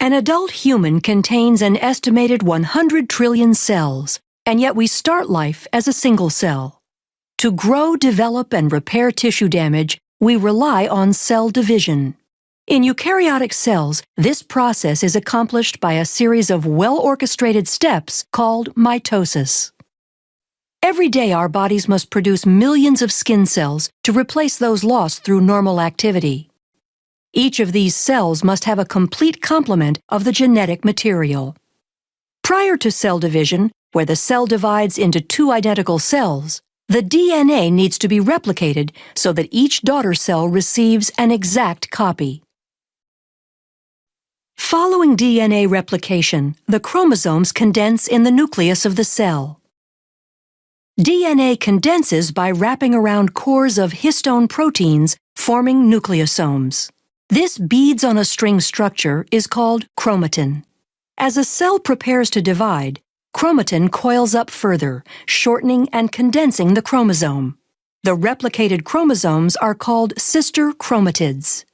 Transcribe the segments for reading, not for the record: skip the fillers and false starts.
An adult human contains an estimated 100 trillion cells, and yet we start life as a single cell. To grow, develop, and repair tissue damage, we rely on cell division. In eukaryotic cells, this process is accomplished by a series of well-orchestrated steps called mitosis. Every day our bodies must produce millions of skin cells to replace those lost through normal activity. Each of these cells must have a complete complement of the genetic material. Prior to cell division, where the cell divides into two identical cells, the DNA needs to be replicated so that each daughter cell receives an exact copy. Following DNA replication, the chromosomes condense in the nucleus of the cell. DNA condenses by wrapping around cores of histone proteins, forming nucleosomes. This beads-on-a-string structure is called chromatin. As a cell prepares to divide, chromatin coils up further, shortening and condensing the chromosome. The replicated chromosomes are called sister chromatids.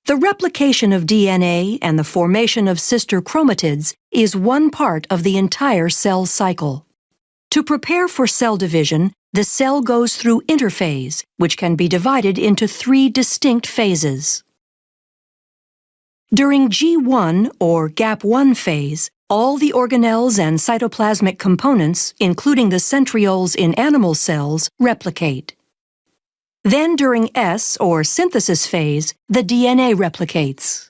The replication of DNA and the formation of sister chromatids is one part of the entire cell cycle. To prepare for cell division, the cell goes through interphase, which can be divided into three distinct phases. During G1 or gap1 phase, all the organelles and cytoplasmic components, including the centrioles in animal cells, replicate. Then during S or synthesis phase, the DNA replicates.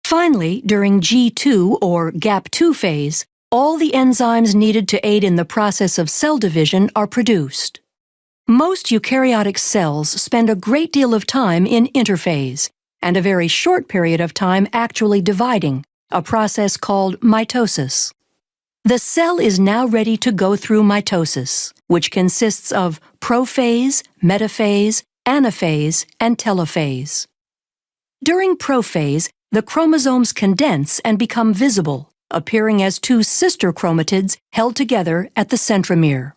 Finally, during G2 or gap2 phase, all the enzymes needed to aid in the process of cell division are produced. Most eukaryotic cells spend a great deal of time in interphase and a very short period of time actually dividing, a process called mitosis. The cell is now ready to go through mitosis, which consists of prophase, metaphase, anaphase, and telophase. During prophase, the chromosomes condense and become visible, appearing as two sister chromatids held together at the centromere.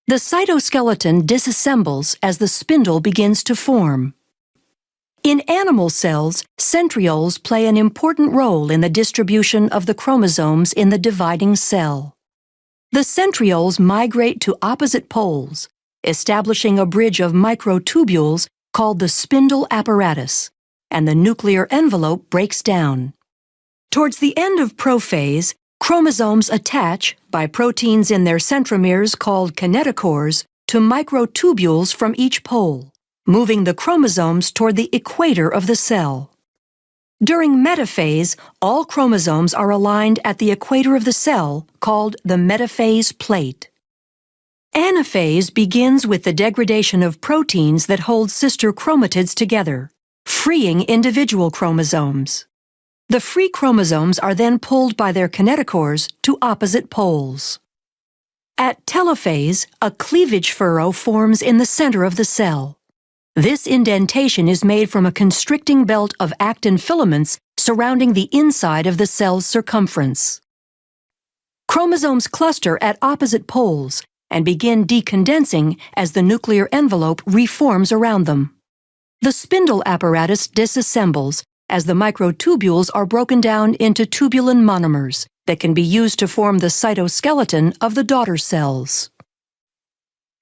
The cytoskeleton disassembles as the spindle begins to form. In animal cells, centrioles play an important role in the distribution of the chromosomes in the dividing cell. The centrioles migrate to opposite poles, establishing a bridge of microtubules called the spindle apparatus, and the nuclear envelope breaks down. Towards the end of prophase, chromosomes attach, by proteins in their centromeres called kinetochores, to microtubules from each pole, moving the chromosomes toward the equator of the cell. During metaphase, all chromosomes are aligned at the equator of the cell, called the metaphase plate. Anaphase begins with the degradation of proteins that hold sister chromatids together, freeing individual chromosomes. The free chromosomes are then pulled by their kinetochores to opposite poles. At telophase, a cleavage furrow forms in the center of the cell. This indentation is made from a constricting belt of actin filaments surrounding the inside of the cell's circumference. Chromosomes cluster at opposite poles and begin decondensing as the nuclear envelope reforms around them. The spindle apparatus disassembles as the microtubules are broken down into tubulin monomers that can be used to form the cytoskeleton of the daughter cells.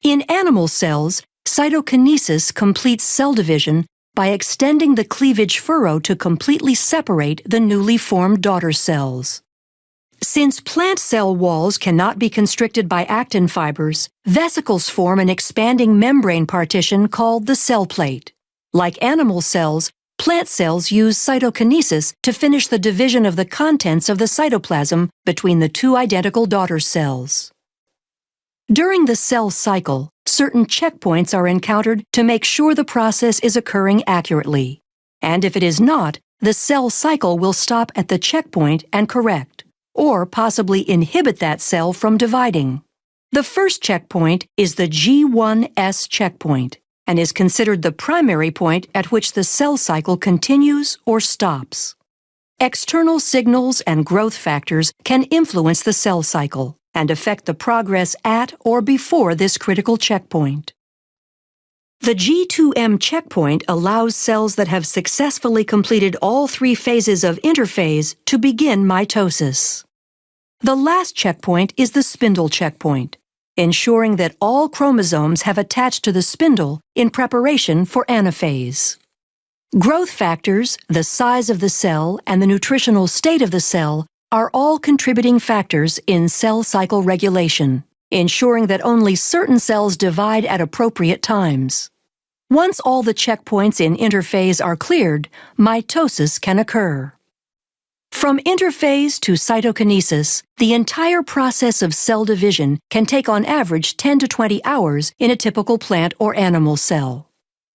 In animal cells, cytokinesis completes cell division by extending the cleavage furrow to completely separate the newly formed daughter cells. Since plant cell walls cannot be constricted by actin fibers, vesicles form an expanding membrane partition called the cell plate. Like animal cells, plant cells use cytokinesis to finish the division of the contents of the cytoplasm between the two identical daughter cells. During the cell cycle, certain checkpoints are encountered to make sure the process is occurring accurately. And if it is not, the cell cycle will stop at the checkpoint and correct, or possibly inhibit that cell from dividing. The first checkpoint is the G1S checkpoint, and is considered the primary point at which the cell cycle continues or stops. External signals and growth factors can influence the cell cycle and affect the progress at or before this critical checkpoint. The G2M checkpoint allows cells that have successfully completed all 3 phases of interphase to begin mitosis. The last checkpoint is the spindle checkpoint, ensuring that all chromosomes have attached to the spindle in preparation for anaphase. Growth factors, the size of the cell, and the nutritional state of the cell are all contributing factors in cell cycle regulation, ensuring that only certain cells divide at appropriate times. Once all the checkpoints in interphase are cleared, mitosis can occur. From interphase to cytokinesis, the entire process of cell division can take on average 10 to 20 hours in a typical plant or animal cell.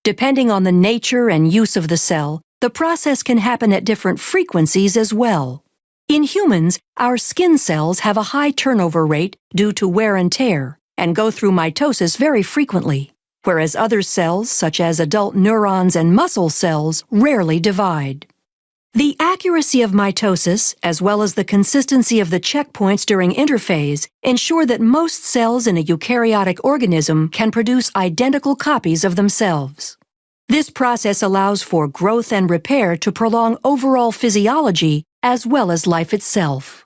Depending on the nature and use of the cell, the process can happen at different frequencies as well. In humans, our skin cells have a high turnover rate due to wear and tear and go through mitosis very frequently, whereas other cells, such as adult neurons and muscle cells, rarely divide. The accuracy of mitosis, as well as the consistency of the checkpoints during interphase, ensure that most cells in a eukaryotic organism can produce identical copies of themselves. This process allows for growth and repair to prolong overall physiology as well as life itself.